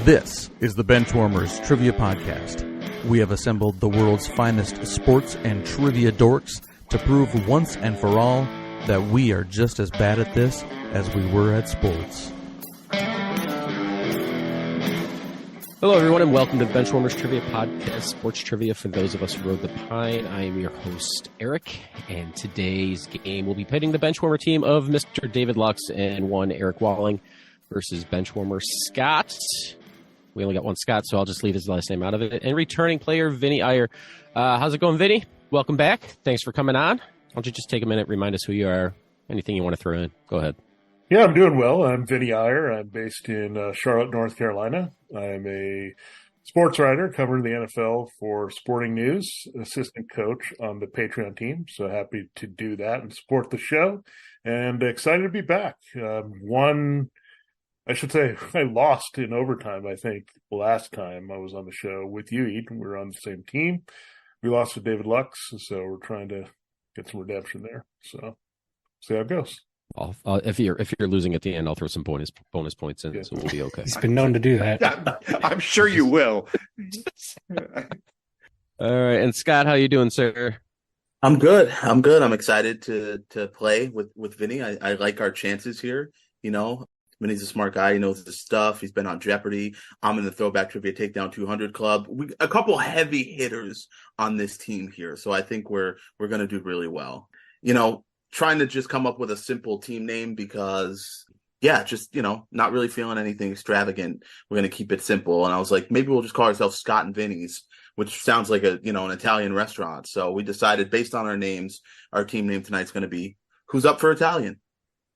This is the Benchwarmers Trivia Podcast. We have assembled the world's finest sports and trivia dorks to prove once and for all that we are just as bad at this as we were at sports. Hello, everyone, and welcome to the Benchwarmers Trivia Podcast, sports trivia for those of us who rode the pine. I am your host, Eric, and today's game will be pitting the Benchwarmer team of Mr. David Lux and one Eric Walling versus Benchwarmer Scott. We only got one Scott, so I'll just leave his last name out of it. And returning player, Vinnie Iyer. How's it going, Vinnie? Welcome back. Thanks for coming on. Why don't you just take a minute, remind us who you are, anything you want to throw in. Go ahead. Yeah, I'm doing well. I'm Vinnie Iyer. I'm based in Charlotte, North Carolina. I'm a sports writer covering the NFL for Sporting News, assistant coach on the Patreon team. So happy to do that and support the show, and excited to be back. I lost in overtime, I think, last time I was on the show with you, Ethan. We were on the same team. We lost with David Lux, so we're trying to get some redemption there. So see how it goes. If you're losing at the end, I'll throw some bonus points in, so we'll be okay. He's been known to do that. I'm sure you will. All right, and Scott, how you doing, sir? I'm good. I'm excited to play with Vinny. I like our chances here. You know, Vinny's a smart guy. He knows his stuff. He's been on Jeopardy. I'm in the Throwback Trivia Takedown 200 Club. A couple heavy hitters on this team here, so I think we're going to do really well. You know, trying to just come up with a simple team name because, not really feeling anything extravagant. We're going to keep it simple. And I was like, maybe we'll just call ourselves Scott and Vinny's, which sounds like an Italian restaurant. So we decided, based on our names, our team name tonight's going to be Who's Up for Italian?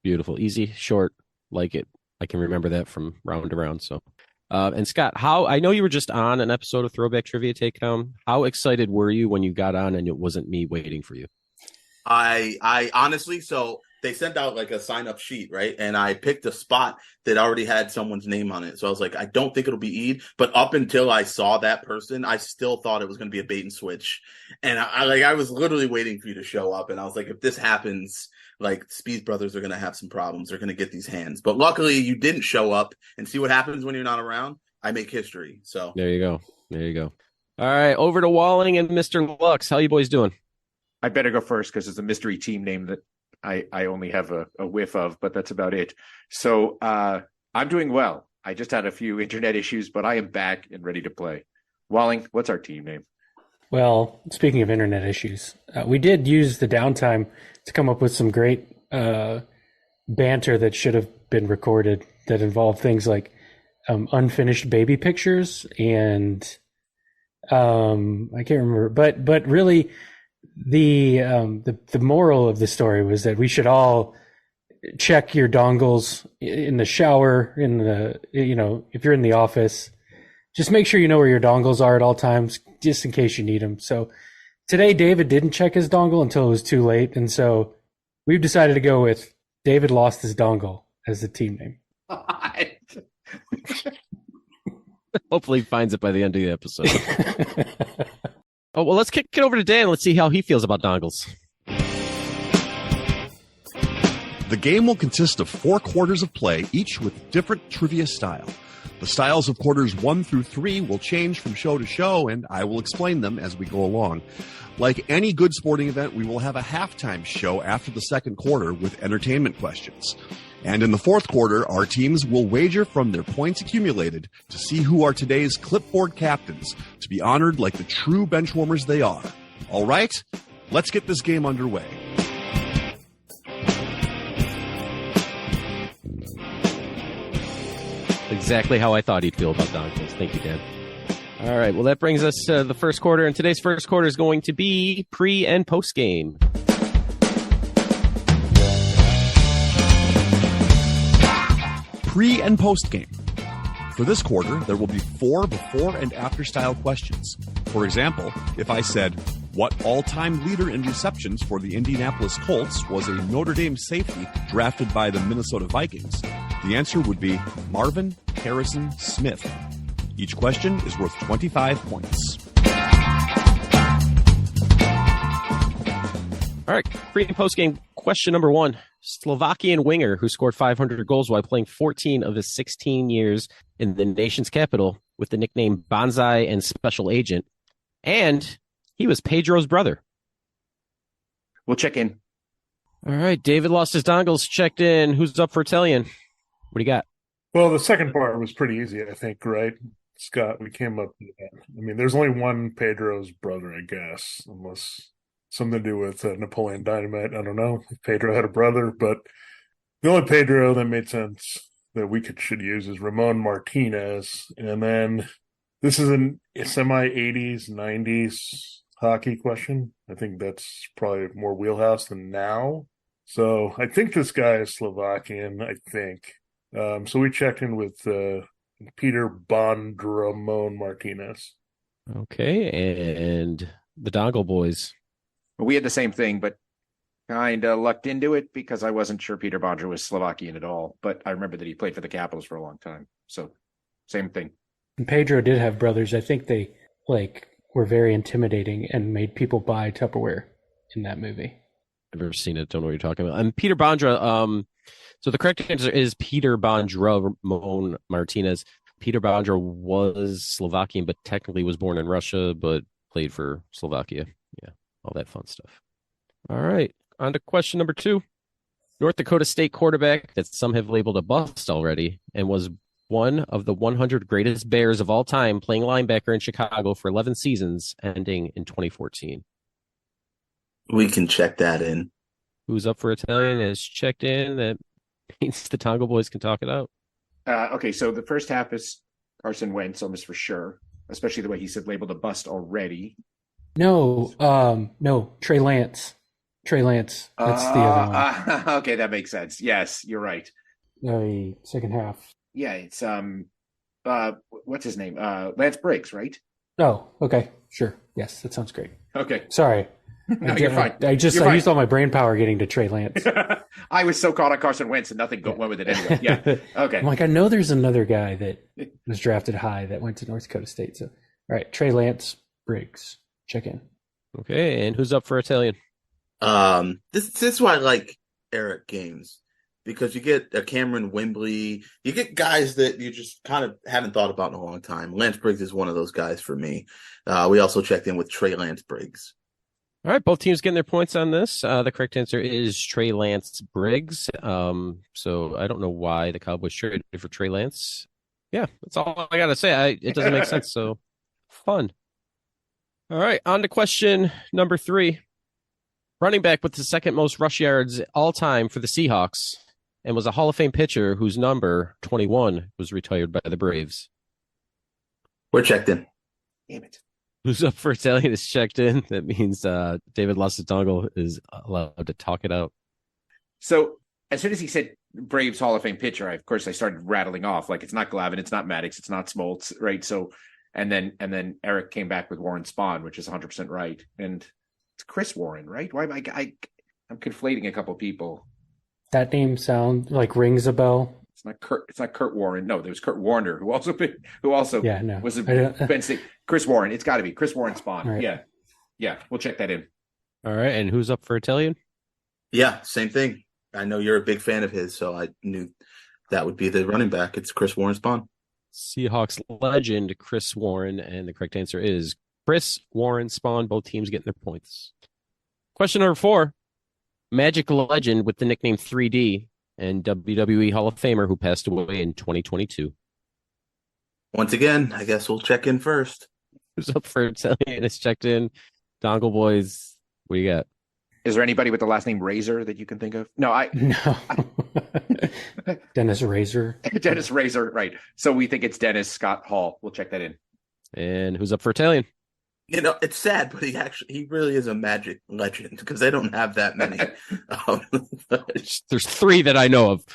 Beautiful, easy, short, like it. I can remember that from round to round. So, and Scott, I know you were just on an episode of Throwback Trivia Takedown. How excited were you when you got on and it wasn't me waiting for you? I honestly, so they sent out like a sign up sheet, right? And I picked a spot that already had someone's name on it. So I was like, I don't think it'll be Eid, but up until I saw that person, I still thought it was going to be a bait and switch. And I was literally waiting for you to show up. And I was like, if this happens, like Speed Brothers are going to have some problems. They're going to get these hands. But luckily you didn't show up, and see what happens when you're not around. I make history. So there you go. All right. Over to Walling and Mr. Lux. How you boys doing? I better go first because it's a mystery team name that I only have a whiff of, but that's about it. So I'm doing well. I just had a few internet issues, but I am back and ready to play. Walling, what's our team name? Well, speaking of internet issues, we did use the downtime to come up with some great banter that should have been recorded that involved things like unfinished baby pictures and I can't remember, but really the moral of the story was that we should all check your dongles in the shower, if you're in the office, just make sure you know where your dongles are at all times, just in case you need them. So today, David didn't check his dongle until it was too late. And so we've decided to go with David lost his dongle as the team name. Hopefully he finds it by the end of the episode. Oh, well, let's kick it over to Dan. Let's see how he feels about dongles. The game will consist of 4 quarters of play, each with different trivia style. The styles of quarters 1 through 3 will change from show to show, and I will explain them as we go along. Like any good sporting event, we will have a halftime show after the second quarter with entertainment questions. And in the fourth quarter, our teams will wager from their points accumulated to see who are today's clipboard captains, to be honored like the true benchwarmers they are. All right, let's get this game underway. Exactly how I thought he'd feel about dongles. Thank you, Dan. All right, well, that brings us to the first quarter, and today's first quarter is going to be pre- and post-game. Pre- and post-game. For this quarter, there will be 4 before and after style questions. For example, if I said, what all-time leader in receptions for the Indianapolis Colts was a Notre Dame safety drafted by the Minnesota Vikings, the answer would be Marvin Harrison Smith. Each question is worth 25 points. All right, pre- and post-game question number 1. Slovakian winger who scored 500 goals while playing 14 of his 16 years in the nation's capital with the nickname Bonsai and Special Agent. And he was Pedro's brother. We'll check in. All right, David lost his dongles, checked in. Who's up for Italian? What do you got? Well, the second part was pretty easy, I think, right? Scott, we came up with that. I mean, there's only one Pedro's brother, I guess, unless something to do with Napoleon Dynamite. I don't know if Pedro had a brother, but the only Pedro that made sense that we should use is Ramon Martinez. And then this is a semi-80s, 90s hockey question. I think that's probably more wheelhouse than now. So I think this guy is Slovakian, I think. So we checked in with Peter Bondramon Martinez. Okay, and the Dongle Boys. We had the same thing, but kind of lucked into it because I wasn't sure Peter Bondra was Slovakian at all. But I remember that he played for the Capitals for a long time. So same thing. And Pedro did have brothers. I think they were very intimidating and made people buy Tupperware in that movie. I've never seen it. Don't know what you're talking about. And Peter Bondra. So the correct answer is Peter Bondramon Martinez. Peter Bondra was Slovakian, but technically was born in Russia, but played for Slovakia. Yeah, all that fun stuff. All right, on to question number 2. North Dakota State quarterback that some have labeled a bust already and was one of the 100 greatest Bears of all time, playing linebacker in Chicago for 11 seasons, ending in 2014. We can check that in. Who's up for Italian is checked in. That means the Tonga Boys can talk it out. Okay, so the first half is Carson Wentz, almost for sure, especially the way he said labeled a bust already. No, Trey Lance. Trey Lance. That's the other one. Okay, that makes sense. Yes, you're right. Second half. Yeah, it's what's his name? Lance Briggs, right? Oh, okay, sure. Yes, that sounds great. Okay. Sorry. No, you're fine. I used all my brain power getting to Trey Lance. I was so caught on Carson Wentz and nothing went with it anyway. Yeah. Okay. I'm like, I know there's another guy that was drafted high that went to North Dakota State. So, all right, Trey Lance Briggs. Check in. Okay, and who's up for Italian? This is why I like Eric games, because you get a Cameron Wembley, you get guys that you just kind of haven't thought about in a long time. Lance Briggs is one of those guys for me. We also checked in with Trey Lance Briggs. All right, both teams getting their points on this. The correct answer is Trey Lance Briggs. So I don't know why the Cowboys traded for Trey Lance. Yeah, that's all I got to say. It doesn't make sense. So fun. All right, on to question number 3. Running back with the second most rush yards all time for the Seahawks and was a Hall of Fame pitcher whose number 21 was retired by the Braves. We're checked in. Damn it. Who's up for Italian is checked in. That means David Lassatongo is allowed to talk it out. So as soon as he said Braves Hall of Fame pitcher, of course I started rattling off like it's not Glavine, it's not Maddox, it's not Smoltz, right? So and then Eric came back with Warren Spahn, which is 100% right, and it's Chris Warren, right? Why am I'm conflating a couple of people. That name sound like rings a bell. It's not Kurt Warren. No, there was Kurt Warner who also was a Penn State. Chris Warren. It's got to be Chris Warren Spahn. Right. Yeah. We'll check that in. All right, and who's up for Italian? Yeah, same thing. I know you're a big fan of his, so I knew that would be the running back. It's Chris Warren Spahn. Seahawks legend Chris Warren, and the correct answer is Chris Warren Spahn. Both teams getting their points. Question number 4. Magic legend with the nickname 3D and WWE Hall of Famer who passed away in 2022. Once again, I guess we'll check in first. Who's up for Italian? It's checked in. Dongle Boys, what do you got? Is there anybody with the last name Razor that you can think of? No. Dennis Razor. Dennis Razor, right. So we think it's Dennis Scott Hall. We'll check that in. And who's up for Italian? You know, it's sad, but he really is a Magic legend because they don't have that many. There's 3 that I know of.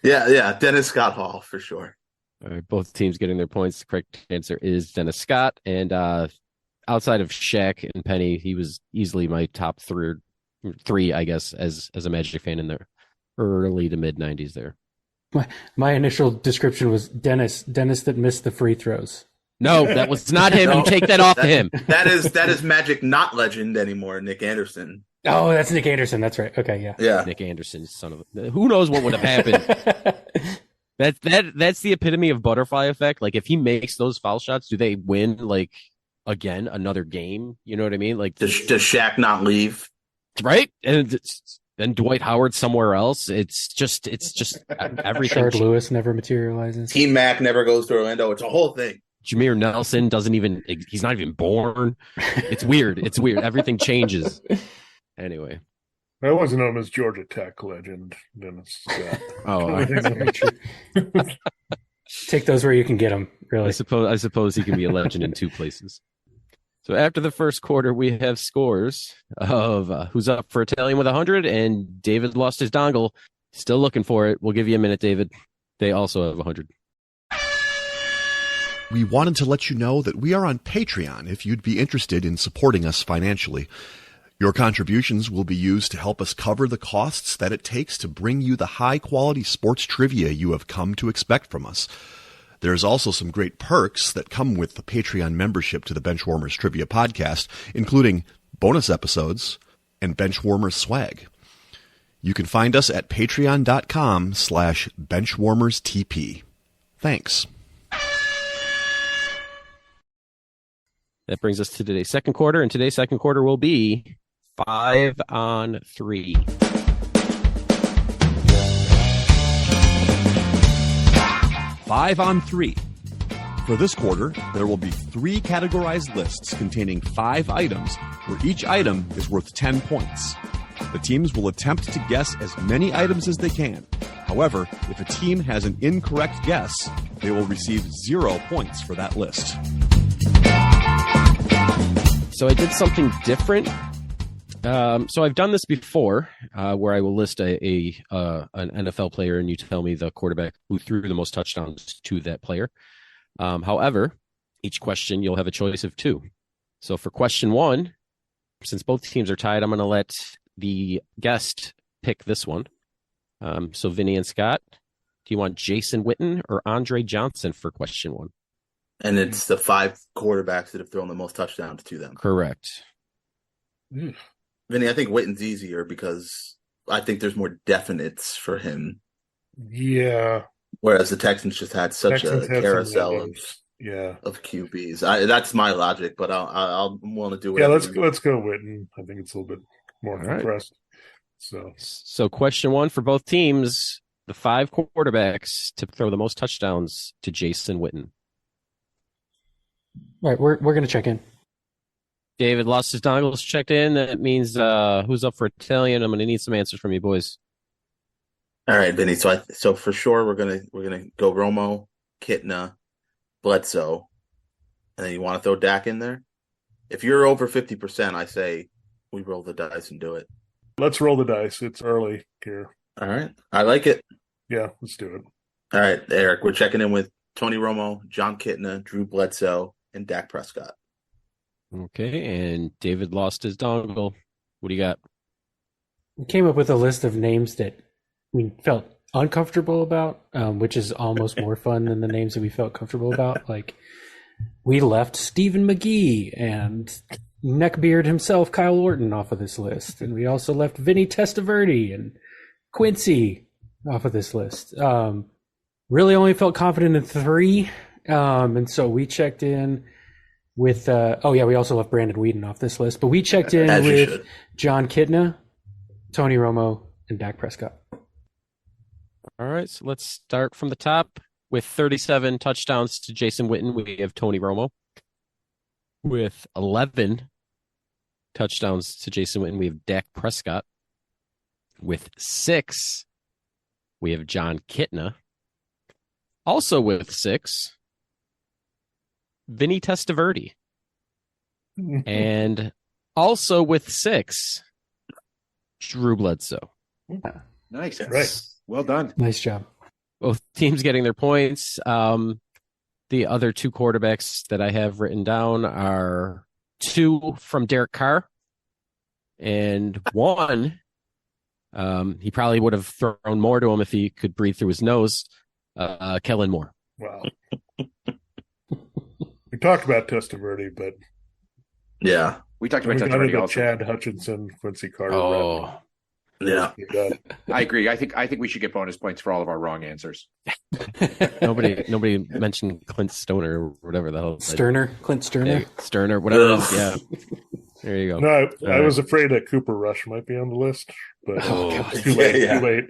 Yeah, Dennis Scott Hall for sure. All right, both teams getting their points. The correct answer is Dennis Scott. And outside of Shaq and Penny, he was easily my top 3, I guess, as a Magic fan in the early to mid 90s there. My initial description was Dennis that missed the free throws. No, that was not him. You take that off him. That is Magic not legend anymore, Nick Anderson. Oh, that's Nick Anderson. That's right. Okay, yeah. Yeah. Nick Anderson, son of a... Who knows what would have happened? That's the epitome of butterfly effect. Like, if he makes those foul shots, do they win, like, again, another game? You know what I mean? Like, Does Shaq not leave? right? And then Dwight Howard somewhere else. It's just everything. Rashard Lewis never materializes. Team Mac never goes to Orlando. It's a whole thing. Jameer Nelson he's not even born. It's weird. It's weird. Everything changes. Anyway. I always know him as Georgia Tech legend. Dennis Scott. Oh, Take those where you can get them, really. I suppose he can be a legend in two places. So after the first quarter, we have scores of who's up for Italian with 100, and David lost his dongle. Still looking for it. We'll give you a minute, David. They also have 100. We wanted to let you know that we are on Patreon if you'd be interested in supporting us financially. Your contributions will be used to help us cover the costs that it takes to bring you the high-quality sports trivia you have come to expect from us. There's also some great perks that come with the Patreon membership to the Benchwarmers Trivia Podcast, including bonus episodes and Benchwarmers swag. You can find us at patreon.com/benchwarmerstp. Thanks. That brings us to today's second quarter, and today's second quarter will be 5-on-3. Five on 3. For this quarter, there will be 3 categorized lists containing 5 items, where each item is worth 10 points. The teams will attempt to guess as many items as they can. However, if a team has an incorrect guess, they will receive 0 points for that list. So I did something different. So I've done this before, where I will list an NFL player, and you tell me the quarterback who threw the most touchdowns to that player. However, each question you'll have a choice of 2. So for question 1, since both teams are tied, I'm going to let the guest pick this one. So Vinny and Scott, do you want Jason Witten or Andre Johnson for question 1? And it's the 5 quarterbacks that have thrown the most touchdowns to them. Correct. Vinny, I think Witten's easier because I think there's more definites for him. Yeah. Whereas the Texans just had such a carousel of QBs. That's my logic, but I'll want to do it. Yeah, let's go Witten. I think it's a little bit more compressed. Right. So question 1 for both teams: the 5 quarterbacks to throw the most touchdowns to Jason Witten. Right, we're going to check in. David lost his dongles, checked in. That means who's up for Italian? I'm going to need some answers from you boys. All right, Vinny. So for sure we're gonna go Romo, Kitna, Bledsoe, and then you want to throw Dak in there. If you're over 50%, I say we roll the dice and do it. Let's roll the dice. It's early here. All right, I like it. Yeah, let's do it. All right, Eric. We're checking in with Tony Romo, John Kitna, Drew Bledsoe, and Dak Prescott. Okay, and David lost his dongle. What do you got? We came up with a list of names that we felt uncomfortable about, which is almost more fun than the names that we felt comfortable about. Like, we left Stephen McGee and Neckbeard himself, Kyle Orton, off of this list. And we also left Vinny Testaverde and Quincy off of this list. Really only felt confident in 3. And so we checked in with, we also left Brandon Whedon off this list, but we checked in with John Kitna, Tony Romo, and Dak Prescott. All right, so let's start from the top. With 37 touchdowns to Jason Witten, we have Tony Romo. With 11 touchdowns to Jason Witten, we have Dak Prescott. With 6, we have John Kitna. Also with 6, Vinny Testaverde. And also with 6, Drew Bledsoe. Nice. Right. Well done. Nice job. Both teams getting their points. The other 2 quarterbacks that I have written down are 2 from Derek Carr, and 1, he probably would have thrown more to him if he could breathe through his nose, Kellen Moore. Wow. We talked about Testaverde, but yeah, We talked And about we that got already. into Also, Chad Hutchinson, Quincy Carter. Oh, Yeah. I agree. I think we should get bonus points for all of our wrong answers. nobody mentioned Clint Stoner or whatever the hell. Clint Sterner. Sterner, whatever it is. Yeah. There you go. No, I right. was afraid that Cooper Rush might be on the list, but God. it's too late. Yeah.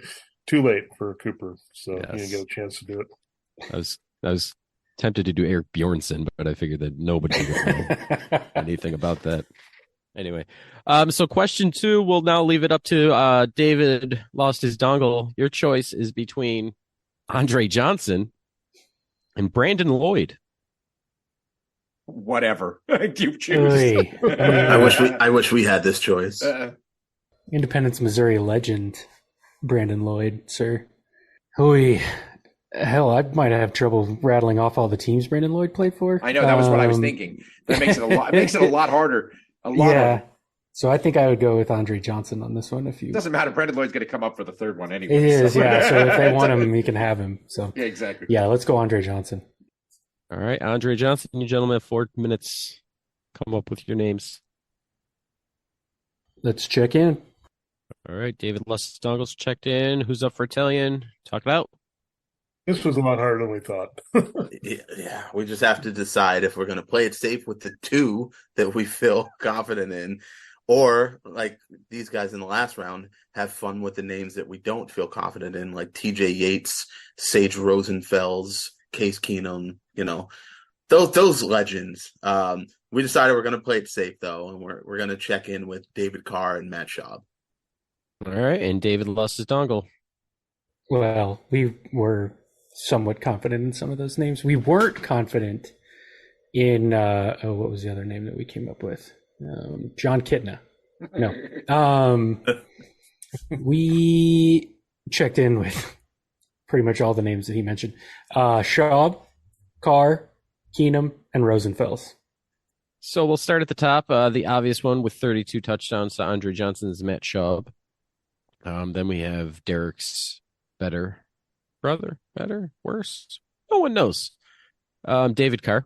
Too late for Cooper, so Yes. he didn't get a chance to do it. I was tempted to do Eric Bjornsson, but I figured that nobody would know anything about that. Anyway, so question 2, we'll now leave it up to David lost his dongle. Your choice is between Andre Johnson and Brandon Lloyd. Whatever you choose. Oy. I wish we had this choice. Independence, Missouri legend, Brandon Lloyd, sir. Oy. Hell, I might have trouble rattling off all the teams Brandon Lloyd played for. I know that was what I was thinking. That makes it a lot. It makes it a lot harder. Harder. So I think I would go with Andre Johnson on this one. If you It doesn't matter. Brandon Lloyd's going to come up for the third one anyway. it is, yeah. So if they want him, he can have him. So Yeah, exactly. yeah, let's go Andre Johnson. All right, Andre Johnson, you gentlemen have 4 minutes. Come up with your names. Let's check in. All right, David Lustongles checked in. Who's up for Italian? Talk it out. This was a lot harder than we thought. Yeah, we just have to decide if we're going to play it safe with the 2 that we feel confident in, or like these guys in the last round, have fun with the names that we don't feel confident in, like TJ Yates, Sage Rosenfels, Case Keenum, those legends. We decided we're going to play it safe though, and we're going to check in with David Carr and Matt Schaub. All right, and David lost his dongle. Well, we were somewhat confident in some of those names. We weren't confident in what was the other name that we came up with? John Kitna. No. We checked in with pretty much all the names that he mentioned. Schaub, Carr, Keenum, and Rosenfels. So we'll start at the top. The obvious one with 32 touchdowns to Andre Johnson's Matt Schaub. Then we have Derek's worse. No one knows. David Carr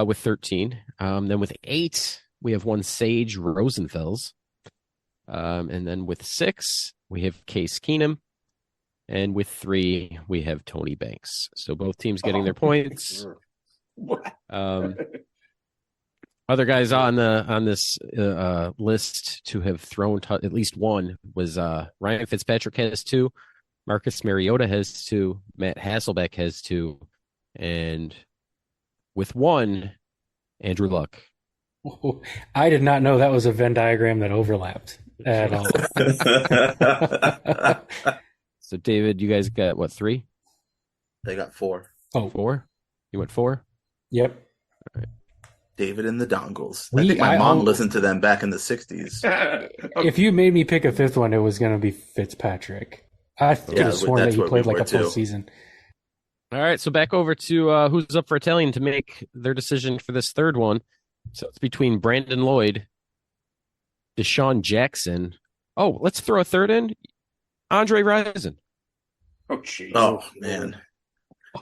with 13. Then with 8, we have one Sage Rosenfels. And then with 6, we have Case Keenum. And with 3, we have Tony Banks. So both teams getting their points. Other guys on this list to have thrown at least one was Ryan Fitzpatrick has 2, Marcus Mariota has 2, Matt Hasselbeck has 2, and with 1, Andrew Luck. Oh, I did not know that was a Venn diagram that overlapped at all. So David, you guys got what, 3? They got 4. Oh, 4? You went 4? Yep. All right. David and the Dongles. I think my mom listened to them back in the 60s. If you made me pick a 5th one, it was going to be Fitzpatrick. I could have sworn that he played like a full season. All right, so back over to who's up for Italian to make their decision for this third one. So it's between Brandon Lloyd, Deshaun Jackson. Oh, let's throw a third in. Andre Rison. Oh, jeez. Oh, man.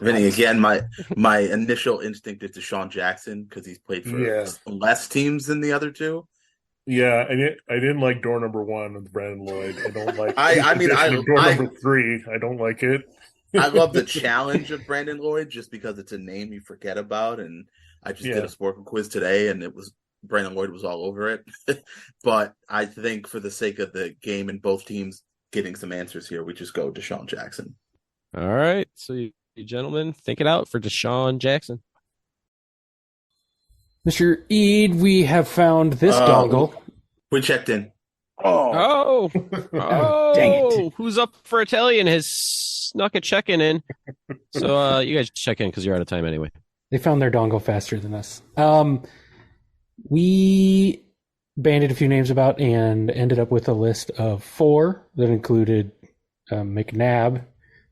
Vinny, again, my initial instinct is Deshaun Jackson because he's played for less teams than the other 2. Yeah, and I didn't like door number 1 with Brandon Lloyd. I don't like. door number 3. I don't like it. I love the challenge of Brandon Lloyd just because it's a name you forget about, and I just did a sport quiz today, and it was Brandon Lloyd was all over it. But I think for the sake of the game and both teams getting some answers here, we just go Deshaun Jackson. All right, so you gentlemen, think it out for Deshaun Jackson. Mr. Eid, we have found this dongle. We checked in. Oh, dang it. Who's up for Italian has snuck a check-in in. So you guys check in because you're out of time anyway. They found their dongle faster than us. We banded a few names about and ended up with a list of 4 that included McNabb,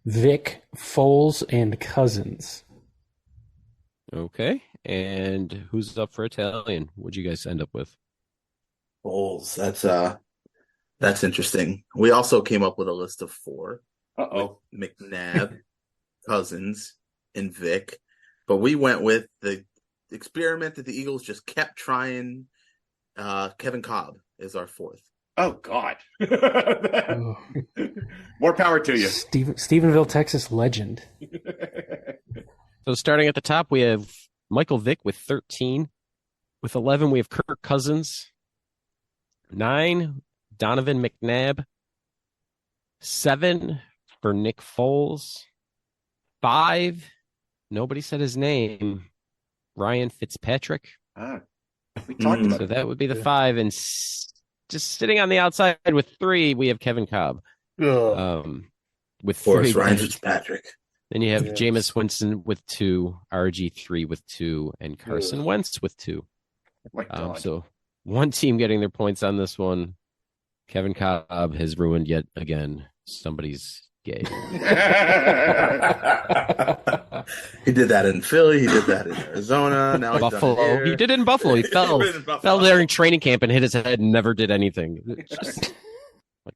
Vic, Foles, and Cousins. Okay, and who's up for Italian? What'd you guys end up with? Foles. That's interesting. We also came up with a list of 4. McNabb, Cousins, and Vic. But we went with the experiment that the Eagles just kept trying Kevin Cobb is our fourth. Oh, God. More power to you. Stephenville, Texas legend. So starting at the top, we have Michael Vick with 13. With 11, we have Kirk Cousins. 9, Donovan McNabb. 7 for Nick Foles. 5, nobody said his name, Ryan Fitzpatrick. We talked about So that would be the 5. And just sitting on the outside with 3, we have Kevin Cobb. With 3, Ryan Fitzpatrick. Then you have Jameis Winston with 2, RG3 with 2, and Carson Wentz with 2. Oh my God. So one team getting their points on this one. Kevin Cobb has ruined yet again somebody's game. He did that in Philly. He did that in Arizona. Now Buffalo. He's done it here. He did it in Buffalo. He fell during training camp and hit his head and never did anything.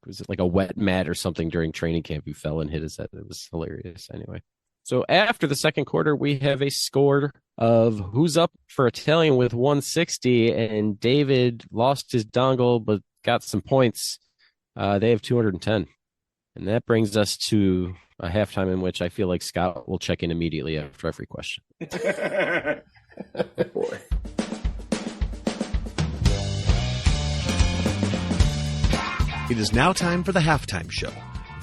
Was it like a wet mat or something during training camp? He fell and hit his head. It was hilarious. Anyway, so after the second quarter, we have a score of who's up for Italian with 160, and David lost his dongle but got some points. They have 210, and that brings us to a halftime in which I feel like Scott will check in immediately after every question. Boy. It is now time for the halftime show.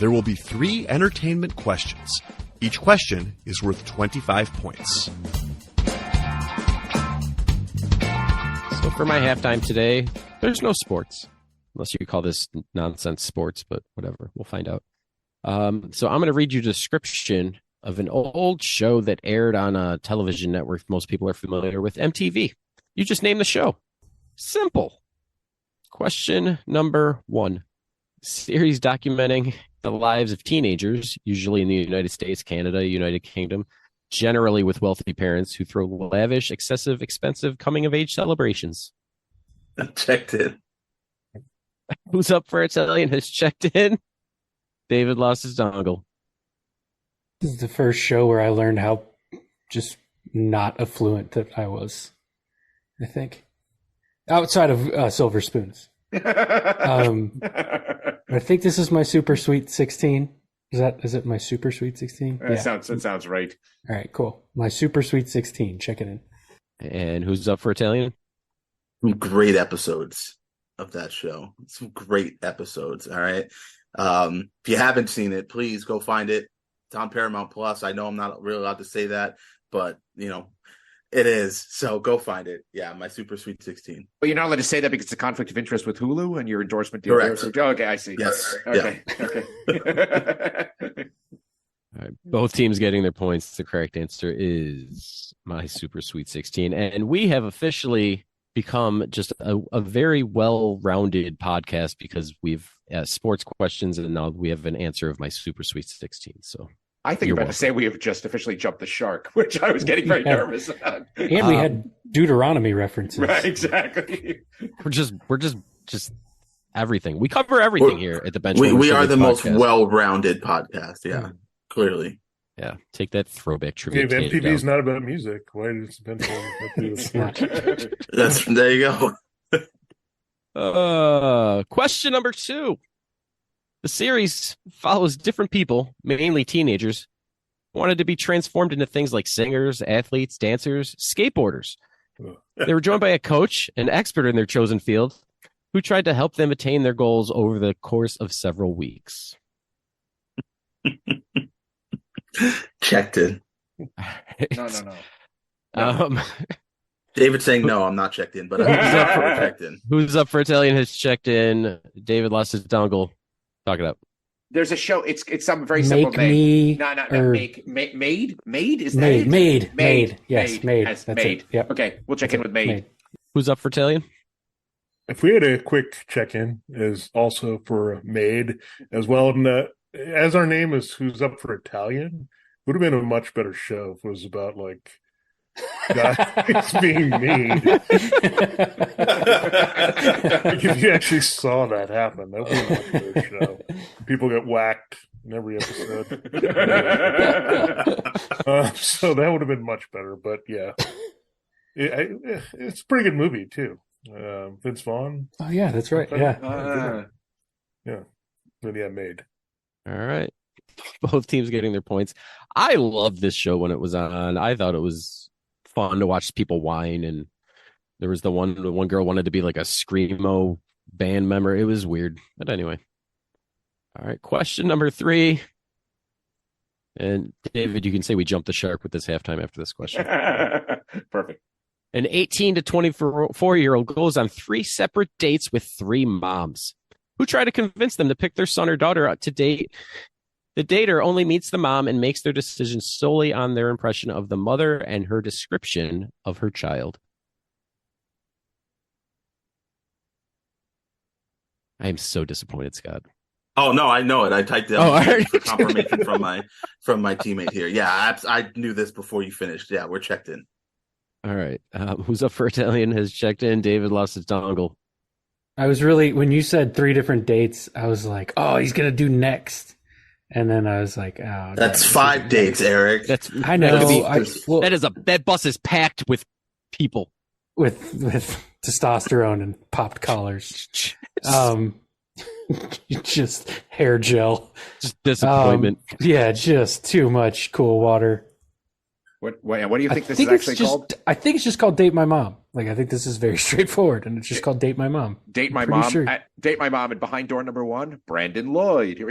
There will be 3 entertainment questions. Each question is worth 25 points. So for my halftime today, there's no sports, unless you call this nonsense sports, but whatever. We'll find out. So I'm going to read you a description of an old show that aired on a television network most people are familiar with, MTV. You just name the show. Simple. Question number 1. Series documenting the lives of teenagers, usually in the United States, Canada, United Kingdom, generally with wealthy parents who throw lavish, excessive, expensive coming-of-age celebrations. Checked in. Who's up for Italian has checked in. David lost his dongle. This is the first show where I learned how just not affluent that I was, I think. Outside of Silver Spoons. I think this is my Super Sweet 16. Is it my Super Sweet 16? That sounds right. All right, cool. My Super Sweet 16. Check it in. And who's up for Italian? Some great episodes of that show. Some great episodes. All right. If you haven't seen it, please go find it. It's on Paramount Plus. I know I'm not really allowed to say that, but it is. So go find it. Yeah, my Super Sweet 16. But you're not allowed to say that because it's a conflict of interest with Hulu and your endorsement deal. Correct. Okay, I see. Yes. Okay. Yeah. Okay. All right, both teams getting their points. The correct answer is my Super Sweet 16. And we have officially become just a very well-rounded podcast because we've sports questions and now we have an answer of my Super Sweet 16. So I think you're about to say we have just officially jumped the shark, which I was getting very nervous about. And we had Deuteronomy references. Right, exactly. We're just everything. We cover everything here at the Bench. We are the most well-rounded podcast. Yeah, clearly. Yeah, take that throwback trivia. If MTV's not about music, why does it There you go. Question number 2. The series follows different people, mainly teenagers, who wanted to be transformed into things like singers, athletes, dancers, skateboarders. They were joined by a coach, an expert in their chosen field, who tried to help them attain their goals over the course of several weeks. Checked in. No. David saying no, I'm not checked in, but I'm checked in. Who's up for Italian has checked in. David lost his dongle. Talk it up. There's a show. It's some very simple name. No. Made. Is that it? Made. Yes, Made. That's Made. Made. Yep. Okay, we'll check in with Made. Who's up for Italian? If we had a quick check-in, is also for Made as well. And as our name is Who's Up for Italian, would have been a much better show if it was about like guys being made. Like if you actually saw that happen, that would be a much better show. People get whacked in every episode. So that would have been much better. But yeah, it's a pretty good movie too. Vince Vaughn. Oh yeah, that's right. Yeah. Yeah. Vinnie made. All right. Both teams getting their points. I loved this show when it was on. I thought it was fun to watch people whine, and there was the one girl wanted to be like a screamo band member. It was weird, but anyway. All right, question number 3. And David, you can say we jumped the shark with this halftime after this question. Perfect. An 18 to 24-year-old goes on 3 separate dates with 3 moms who try to convince them to pick their son or daughter out to date. The dater only meets the mom and makes their decision solely on their impression of the mother and her description of her child. I am so disappointed, Scott. Oh no, I know it. I typed it right. for confirmation from my teammate here. Yeah, I knew this before you finished. Yeah, we're checked in. All right. Who's up for Italian has checked in. David lost his dongle. I was really, when you said 3 different dates, I was like, oh, he's gonna do next. And then I was like, oh, that's 5 dates, Eric. I know. That bus is packed with people with testosterone and popped collars. Just hair gel. Just disappointment. Yeah, just too much cool water. What do you think this is actually called? I think it's just called Date My Mom. Like, I think this is very straightforward, and it's just called Date My Mom. Date My Mom. Sure. Date My Mom, and behind door number 1, Brandon Lloyd.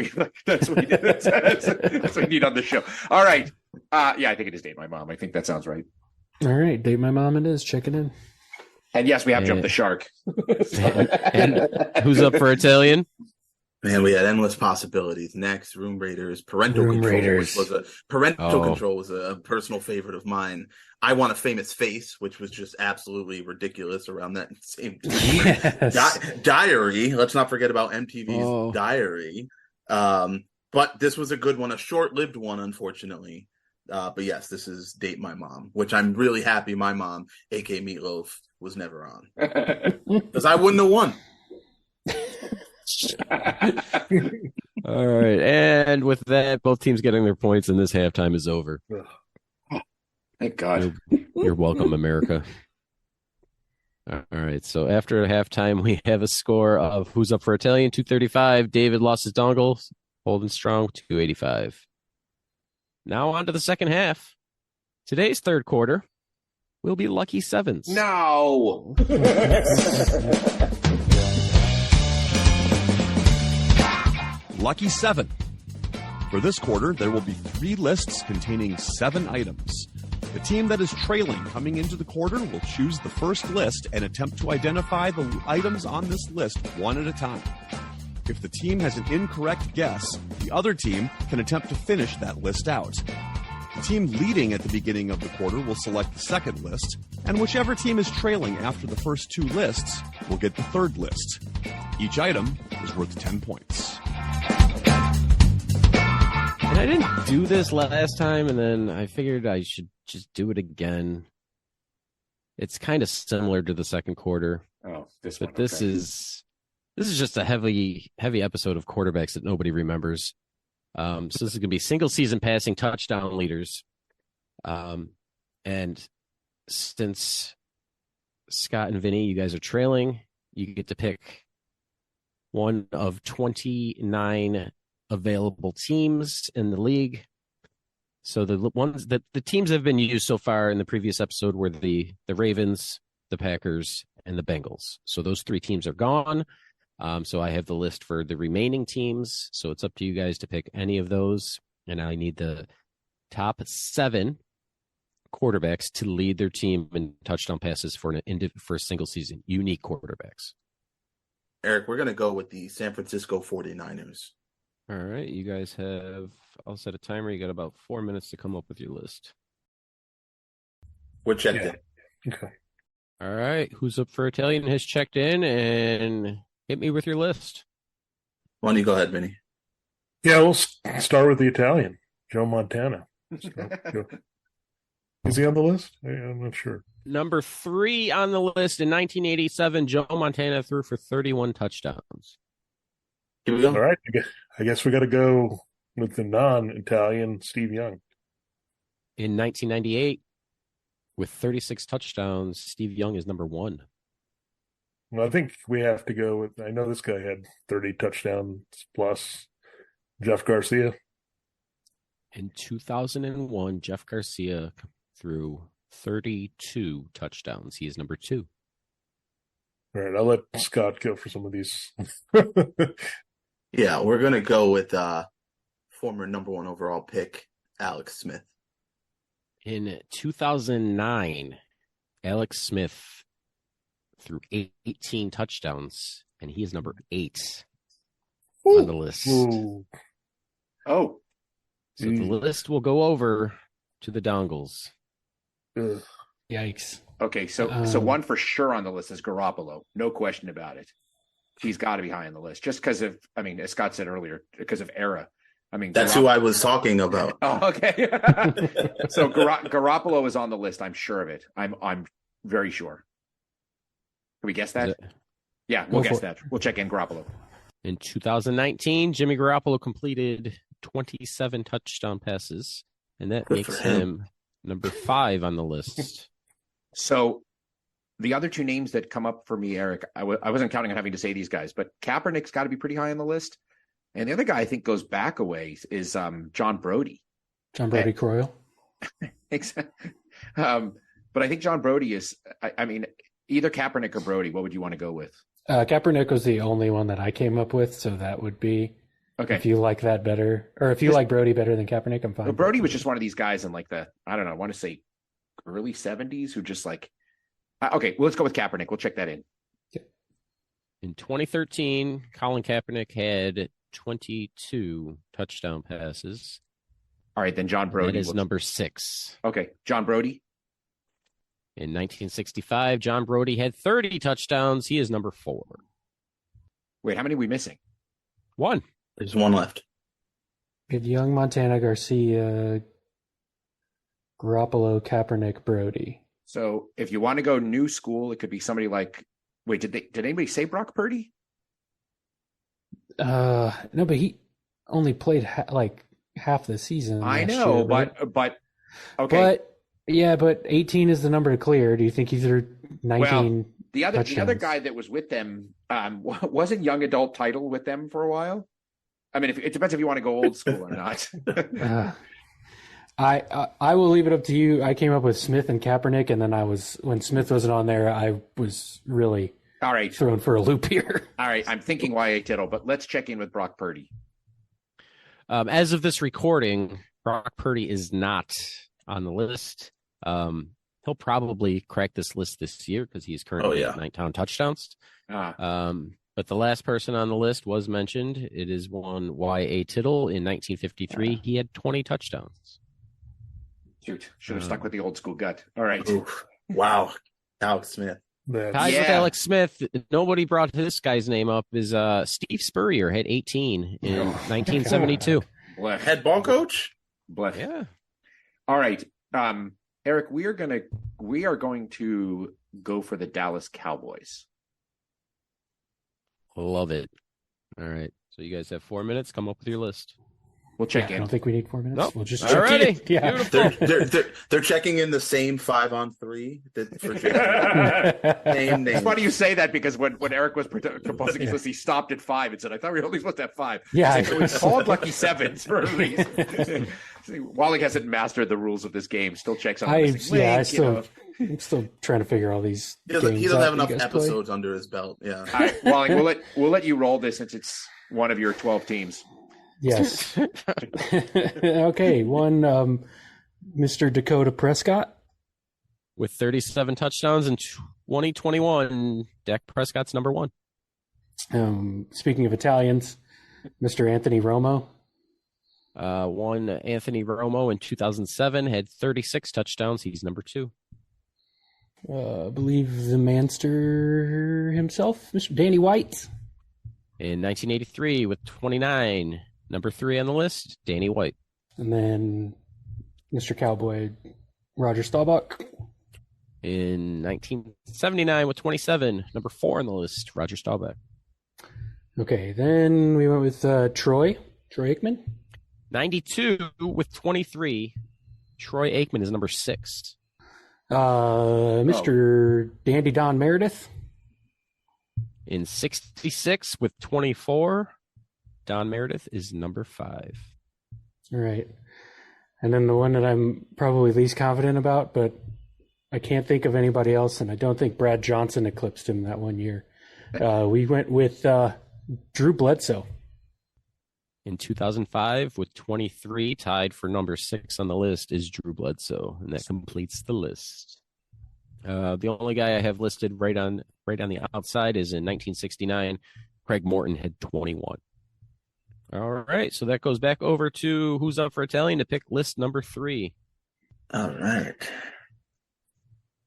That's what we need. That's what we need on the show. All right. Yeah, I think it is Date My Mom. I think that sounds right. All right, Date My Mom it is. Check it in. And yes, we have jumped the shark. And who's up for Italian? Man, we had endless possibilities. Next, Room Raiders, Parental Control was a personal favorite of mine. I Want a Famous Face, which was just absolutely ridiculous around that same time. Yes. Diary. Let's not forget about MTV's Diary. But this was a good one, a short-lived one, unfortunately. But yes, this is Date My Mom, which I'm really happy my mom, a.k.a. Meatloaf, was never on. Because I wouldn't have won. All right. And with that, both teams getting their points, and this halftime is over. Thank God. You're welcome, America. All right. So after halftime, we have a score of who's up for Italian, 235. David lost his dongle, holding strong, 285. Now on to the second half. Today's third quarter will be Lucky Sevens. No. Lucky 7. For this quarter, there will be 3 lists containing 7 items. The team that is trailing coming into the quarter will choose the first list and attempt to identify the items on this list one at a time. If the team has an incorrect guess, the other team can attempt to finish that list out. The team leading at the beginning of the quarter will select the second list, and whichever team is trailing after the first 2 lists will get the third list. Each item is worth 10 points. And I didn't do this last time, and then I figured I should just do it again. It's kind of similar to the second quarter. Oh, this is just a heavy episode of quarterbacks that nobody remembers. So this is going to be single season passing touchdown leaders. And since Scott and Vinny, you guys are trailing, you get to pick one of 29 available teams in the league. So the ones that the teams have been used so far in the previous episode were the Ravens, the Packers, and the Bengals. So those 3 teams are gone. So I have the list for the remaining teams. So it's up to you guys to pick any of those. And I need the top 7 quarterbacks to lead their team in touchdown passes for a single season, unique quarterbacks. Eric, we're going to go with the San Francisco 49ers. All right. You guys have, I'll set a timer. You got about 4 minutes to come up with your list. We're checked in. Okay. All right. Who's up for Italian has checked in, and hit me with your list. Why don't you go ahead, Vinny? Yeah, we'll start with the Italian, Joe Montana. Is he on the list? I'm not sure. Number 3 on the list in 1987, Joe Montana threw for 31 touchdowns. Here we go. All right. I guess we got to go with the non-Italian Steve Young. In 1998, with 36 touchdowns, Steve Young is number 1. Well, I think we have to go with. I know this guy had 30 touchdowns plus. Jeff Garcia. In 2001, Jeff Garcia threw 32 touchdowns. He is number 2. All right, I'll let Scott go for some of these. Yeah, we're gonna go with former number 1 overall pick Alex Smith. In 2009, Alex Smith threw 18 touchdowns, and he is number 8 on the list. Ooh. Oh, So the list will go over to the Dongles. Ugh. Yikes. okay. So one for sure on the list is Garoppolo. No question about it. He's got to be high on the list just because of, I mean, as Scott said earlier, because of era. I mean, That's who I was talking about. Oh, okay. So Garoppolo is on the list. I'm sure of it. I'm very sure. Can we guess that? Yeah, we'll guess that. We'll check in Garoppolo. In 2019, Jimmy Garoppolo completed 27 touchdown passes, and that Good makes for him. him number 5 on the list. So the other 2 names that come up for me, Eric, I wasn't counting on having to say these guys, but Kaepernick's got to be pretty high on the list. And the other guy I think goes back a ways is John Brody. John Brody Croyle. Exactly. But I think John Brody is, I mean, either Kaepernick or Brody. What would you want to go with? Kaepernick was the only one that I came up with, so that would be, Okay. if you like that better, or if you like Brody better than Kaepernick, I'm fine. Well, Brody was just one of these guys in like the, I don't know, I want to say early 70s who just like, okay, well, let's go with Kaepernick. We'll check that in. In 2013, Colin Kaepernick had 22 touchdown passes. All right, then John Brody. That is number 6. Okay, John Brody. In 1965, John Brody had 30 touchdowns. He is number 4. Wait, how many are we missing? 1. There's one left. We had Young, Montana, Garcia, Garoppolo, Kaepernick, Brody. So if you want to go new school, it could be somebody like, wait, did anybody say Brock Purdy? No, but he only played half the season. I last know, year, right? but okay. But 18 is the number to clear. Do you think he threw 19? Well, the other guy that was with them wasn't young adult title with them for a while. I mean, it depends if you want to go old school or not. I will leave it up to you. I came up with Smith and Kaepernick, and then when Smith wasn't on there, I was really All right, thrown for a loop here. all right. I'm thinking Y.A. Tittle, but let's check in with Brock Purdy. As of this recording, Brock Purdy is not on the list. He'll probably crack this list this year because he's currently at 9 touchdowns. But the last person on the list was mentioned. It is one Y.A. Tittle in 1953. He had 20 touchdowns. Shoot, should have stuck with the old school gut. All right. Oof. Wow. Alex Smith. Tied with Alex Smith. Nobody brought this guy's name up. Is Steve Spurrier had 18 in 1972. Blech. Head ball coach? Blech. Yeah. All right. Eric, we are going to go for the Dallas Cowboys. Love it. All right. So you guys have 4 minutes. Come up with your list. We'll check I in. don't think we need 4 minutes. Nope. We'll just All righty. check in. Yeah. Beautiful. They're checking in the same 5-on-3 for Jason. Same name. It's funny you say that because when Eric was composing his list, he stopped at 5 and said, "I thought we were only supposed to have 5." Yeah. So it's called Lucky Sevens for a reason. Wally hasn't mastered the rules of this game. Still checks on the missing link, I'm still trying to figure all these He games doesn't out have that enough you guys play. episodes under his belt. Yeah. All right, Wally, we'll let you roll this since it's one of your 12 teams. Yes. Okay. One, Mr. Dakota Prescott. With 37 touchdowns in 2021, Dak Prescott's number 1. Speaking of Italians, Mr. Anthony Romo. One Anthony Romo in 2007 had 36 touchdowns. He's number 2. I believe the Manster himself, Mr. Danny White. In 1983 with 29, number 3 on the list, Danny White. And then Mr. Cowboy, Roger Staubach. In 1979 with 27, number 4 on the list, Roger Staubach. Okay, then we went with Troy Aikman. 92 with 23, Troy Aikman is number 6. Mr. Dandy Don Meredith. In 66 with 24, Don Meredith is number 5. All right. And then the one that I'm probably least confident about, but I can't think of anybody else, and I don't think Brad Johnson eclipsed him that one year. We went with Drew Bledsoe. In 2005 with 23, tied for number 6 on the list is Drew Bledsoe, and that completes the list. The only guy I have listed right on the outside is in 1969. Craig Morton had 21. All right, so that goes back over to who's up for Italian to pick list number 3. All right.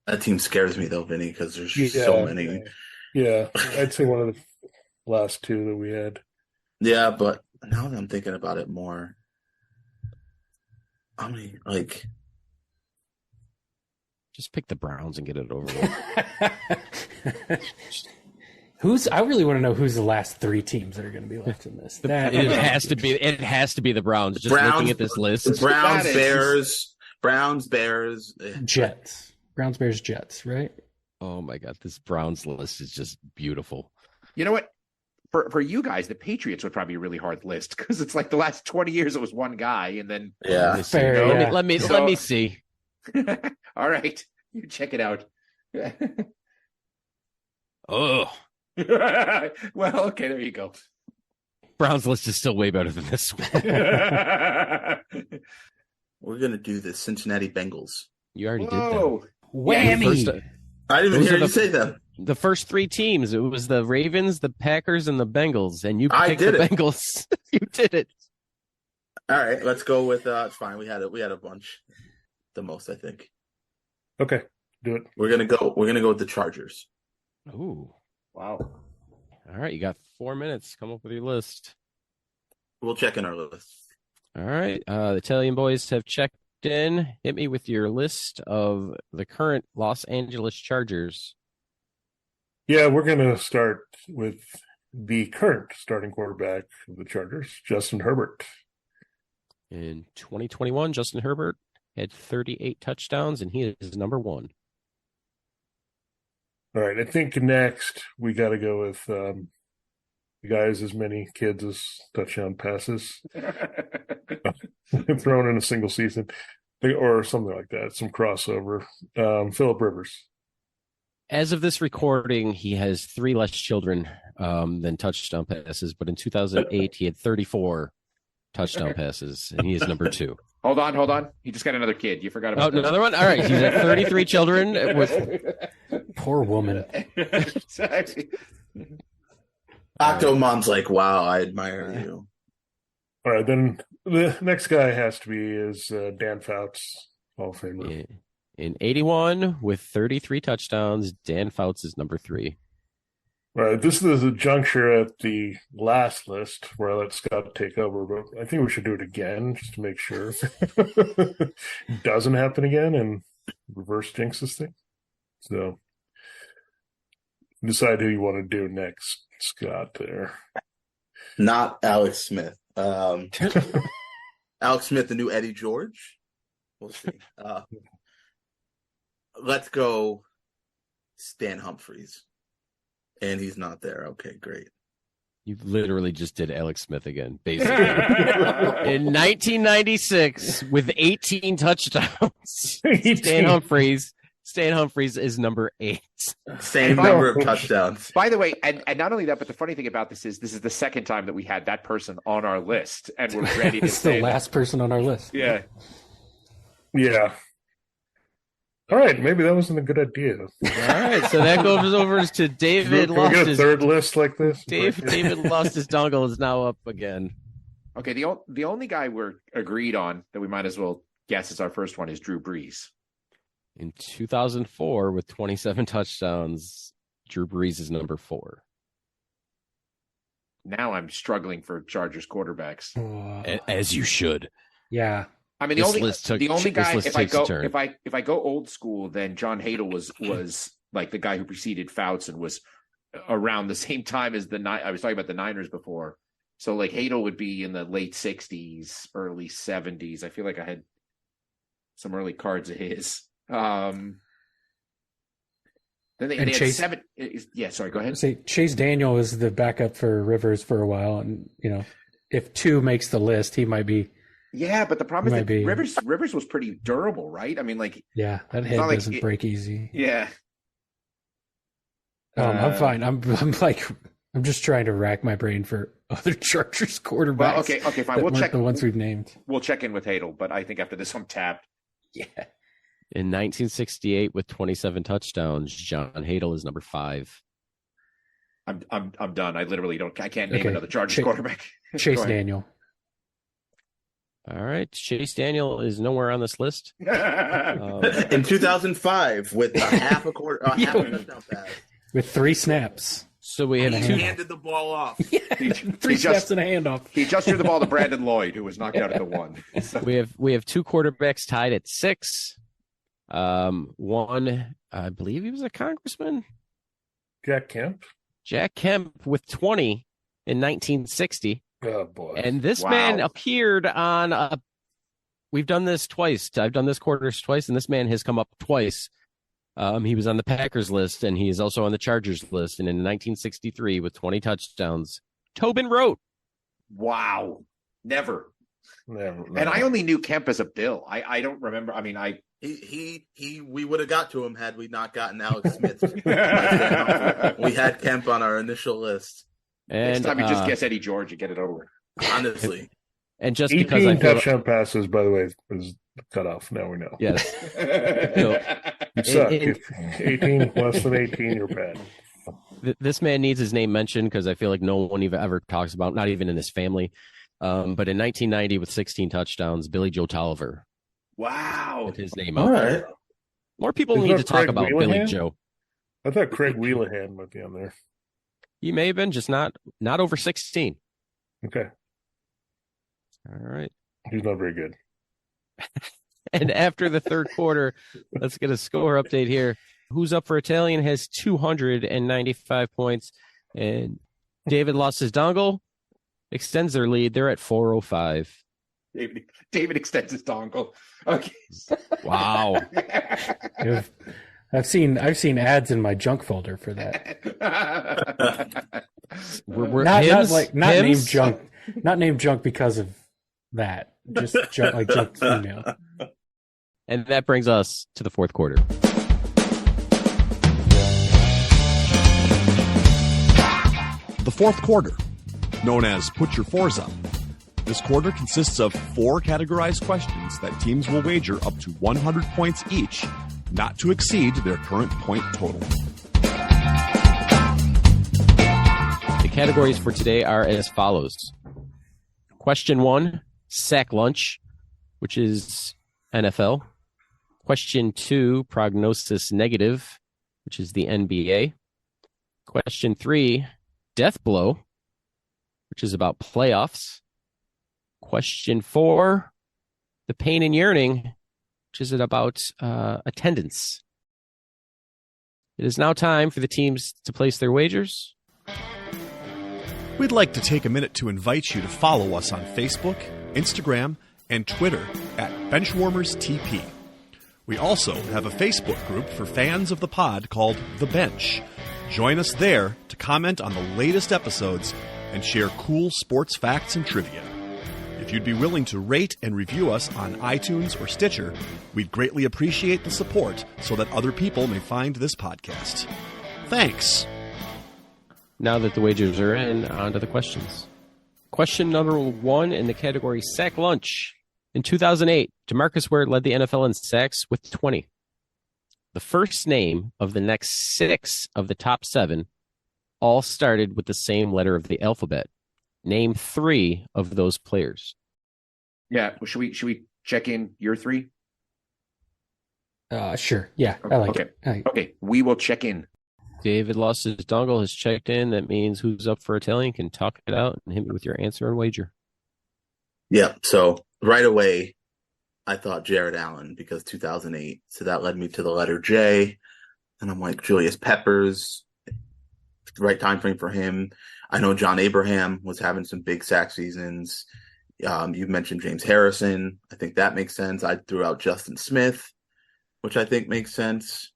That team scares me though, Vinny, because there's so many. Yeah, I'd say one of the last two that we had. Yeah, but now that I'm thinking about it more, I mean, like, just pick the Browns and get it over with. I really want to know who's the last 3 teams that are going to be left in this. It has to be the Browns. Just looking at this list. Browns, Bears, Jets. Browns, Bears, Jets, right? Oh my God, this Browns list is just beautiful. You know what? For you guys, the Patriots would probably be a really hard list because it's like the last 20 years it was one guy, and then fair. Let me see. All right, you check it out. Oh. Well, okay, there you go. Browns list is still way better than this one. We're gonna do the Cincinnati Bengals. You already did that. Whammy! I didn't even hear you say that. The first 3 teams, it was the Ravens, the Packers, and the Bengals, and you picked the Bengals. You did it. All right, let's go with. It's fine. We had a bunch, the most I think. Okay, do it. We're gonna go with the Chargers. Ooh. Wow. All right, you got 4 minutes. Come up with your list. We'll check in our list. All right. The Italian boys have checked in. Hit me with your list of the current Los Angeles Chargers. Yeah, we're going to start with the current starting quarterback of the Chargers, Justin Herbert. In 2021, Justin Herbert had 38 touchdowns, and he is number 1. All right, I think next we got to go with the guys as many kids as touchdown passes thrown in a single season or something like that, some crossover. Phillip Rivers. As of this recording, he has 3 less children than touchdown passes, but in 2008, he had 34 touchdown passes, and he is number 2. Hold on. He just got another kid. You forgot about that. Another one? All right. He's at 33 children with... Poor woman. Octomom's like, wow, I admire you. All right, then the next guy has to be Dan Fouts, Hall of Famer. In 81, with 33 touchdowns, Dan Fouts is number 3. All right, this is a juncture at the last list where I let Scott take over, but I think we should do it again just to make sure it doesn't happen again and reverse jinx this thing. So decide who you want to do next, Scott, there. Not Alex Smith. Alex Smith, the new Eddie George. We'll see. Let's go Stan Humphries. And he's not there. Okay, great. You literally just did Alex Smith again, basically. In 1996, with 18 touchdowns, Stan Humphries is number 8. Same number of touchdowns. By the way, and not only that, but the funny thing about this is the second time that we had that person on our list, and we're ready to It's the last person on our list. Yeah. Yeah. All right, maybe that wasn't a good idea. All right, so that goes over to David. Can we get a third list like this? David lost his dongle, is now up again. Okay, the only guy we're agreed on that we might as well guess is our first one is Drew Brees. In 2004, with 27 touchdowns, Drew Brees is number 4. Now I'm struggling for Chargers quarterbacks. As you should. Yeah. I mean, the only guy. If I go old school, then John Hadel was like the guy who preceded Fouts and was around the same time as I was talking about the Niners before. So like Hadel would be in the late 60s, early 70s. I feel like I had some early cards of his. Then they And had Chase- 7. Yeah, sorry, go ahead. Say Chase Daniel was the backup for Rivers for a while, and if 2 makes the list, he might be. Yeah, but the problem is Might that be. Rivers was pretty durable, right? I mean, like, Yeah, that It's head not like doesn't it- break easy. yeah. I'm fine. I'm just trying to rack my brain for other Chargers quarterbacks. Well, okay, fine. That We'll weren't check the ones we've named. We'll check in with Hadel, but I think after this I'm tapped. Yeah. In 1968, with 27 touchdowns, John Hadel is number 5. I'm done. I literally don't. I can't name Okay. another Chargers Chase- quarterback. Chase Go ahead. Daniel. All right, Chase Daniel is nowhere on this list. In 2005, with a half a touchdown pass, With 3 snaps. So we have he two. handed the ball off. He 3 snaps just- and a handoff. He just threw the ball to Brandon Lloyd, who was knocked out at the 1. So- We have 2 quarterbacks tied at 6. One, I believe he was a congressman, Jack Kemp. Jack Kemp, with 20 in 1960. Oh boy. And this Wow. man appeared on a. We've done this twice. I've done this quarters twice, and this man has come up twice. He was on the Packers list, and he is also on the Chargers list. And in 1963, with 20 touchdowns, Tobin wrote. Wow. Never. Never. And I only knew Kemp as a Bill. I don't remember. I mean, We would have got to him had we not gotten Alex Smith. We had Kemp on our initial list. And next time you just guess Eddie George, you get it over with. Honestly, and just because 18 I feel touchdown passes, by the way, is cut off. Now we know. yes, You suck. in- If 18, less than 18, you're bad. This man needs his name mentioned because I feel like no one even ever talks about, not even in his family. But in 1990, with 16 touchdowns, Billie Joe Tolliver Wow. with his name all out. right. More people Is need that to talk Craig about Wheelahan? Billie Joe. I thought Craig Wheelahan might be on there. He may have been just not over 16. Okay. All right. He's not very good. And after the third quarter, let's get a score update here. Who's Up for Italian has 295 points, and David lost his dongle, extends their lead. They're at 405. David extends his dongle. Okay. Wow. I've seen ads in my junk folder for that. We're Not hymns? named Hymns? junk. Not named junk because of that. Just junk, like junk email. And that brings us to the fourth quarter. The fourth quarter, known as Put Your Fours Up. This quarter consists of 4 categorized questions that teams will wager up to 100 points each, not to exceed their current point total. The categories for today are as follows. Question 1, sack lunch, which is NFL. Question 2, prognosis negative, which is the NBA. Question 3, death blow, which is about playoffs. Question 4, the pain and yearning, which is about attendance. It is now time for the teams to place their wagers. We'd like to take a minute to invite you to follow us on Facebook, Instagram, and Twitter at BenchwarmersTP. We also have a Facebook group for fans of the pod called The Bench. Join us there to comment on the latest episodes and share cool sports facts and trivia. If you'd be willing to rate and review us on iTunes or Stitcher, we'd greatly appreciate the support so that other people may find this podcast. Thanks. Now that the wagers are in, on to the questions. Question number 1 in the category sack lunch. In 2008, DeMarcus Ware led the NFL in sacks with 20. The first name of the next 6 of the top 7 all started with the same letter of the alphabet. Name 3 of those players. Yeah. Well, should we check in your 3? Sure. Yeah, I like Okay. it. Okay. We will check in. David lost his dongle, has checked in. That means Who's Up for Italian can talk it out and hit me with your answer and wager. Yeah. So right away, I thought Jared Allen because 2008. So that led me to the letter J. And I'm like, Julius Peppers, right time frame for him. I know John Abraham was having some big sack seasons. You mentioned James Harrison. I think that makes sense. I threw out Justin Smith, which I think makes sense.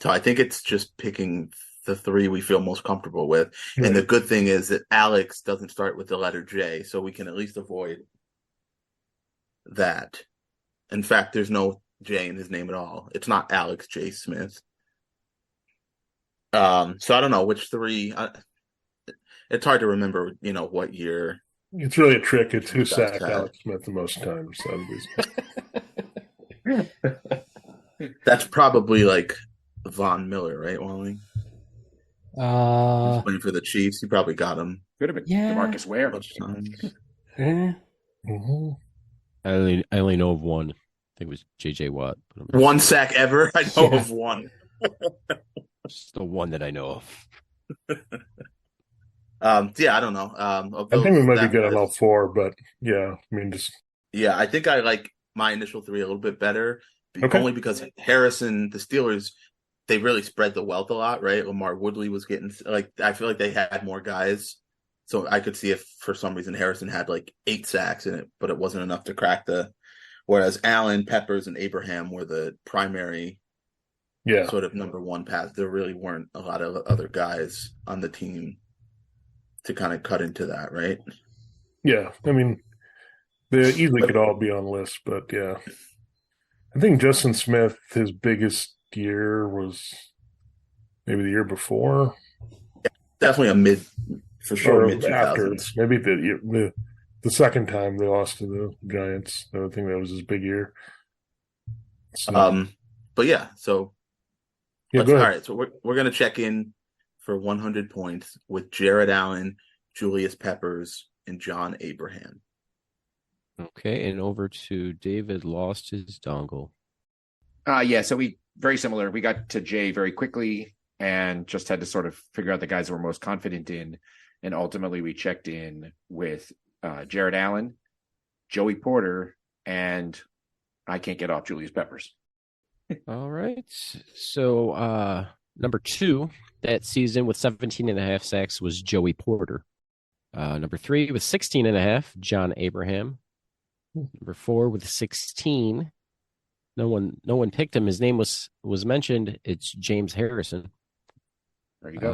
So I think it's just picking the three we feel most comfortable with. Right. And the good thing is that Alex doesn't start with the letter J, so we can at least avoid that. In fact, there's no J in his name at all. It's not Alex J. Smith. So I don't know which three. It's hard to remember, what year. It's really a trick. It's who That's sacked sad. Alex Smith the most times. That's probably like Von Miller, right, Wally? He's playing for the Chiefs. He probably got him Could have been Yeah. DeMarcus Ware. a bunch of times. Mm-hmm. I only know of one. I think it was J.J. Watt. But I'm One sack ever? I know of one. just the one that I know of. Yeah, I don't know. I think we might be good on all four, but yeah, I mean, Yeah, I think I like my initial three a little bit better, Okay. only because Harrison, the Steelers, they really spread the wealth a lot, right? Lamar Woodley was getting I feel like they had more guys, so I could see if for some reason Harrison had like 8 sacks in it, but it wasn't enough to crack the. Whereas Allen, Peppers, and Abraham were the primary, sort of number one pass. There really weren't a lot of other guys on the team to kind of cut into that, right? Yeah, I mean, they easily could all be on the list, but yeah. I think Justin Smith, his biggest year was maybe the year before. Definitely a mid, for sure, Or mid after. 2000s. Maybe the second time they lost to the Giants. I think that was his big year. So, But yeah, so go all ahead. right, so we're gonna check in for 100 points with Jared Allen, Julius Peppers, and John Abraham. Okay, and over to David lost his dongle. Yeah, so we very similar. We got to Jay very quickly and just had to sort of figure out the guys that we're most confident in. And ultimately we checked in with Jared Allen, Joey Porter, and I can't get off Julius Peppers. All right. So number 2 that season with 17.5 sacks was Joey Porter. Number 3 with 16.5, John Abraham. Number 4 with 16. No one picked him. His name was mentioned. It's James Harrison. There you go.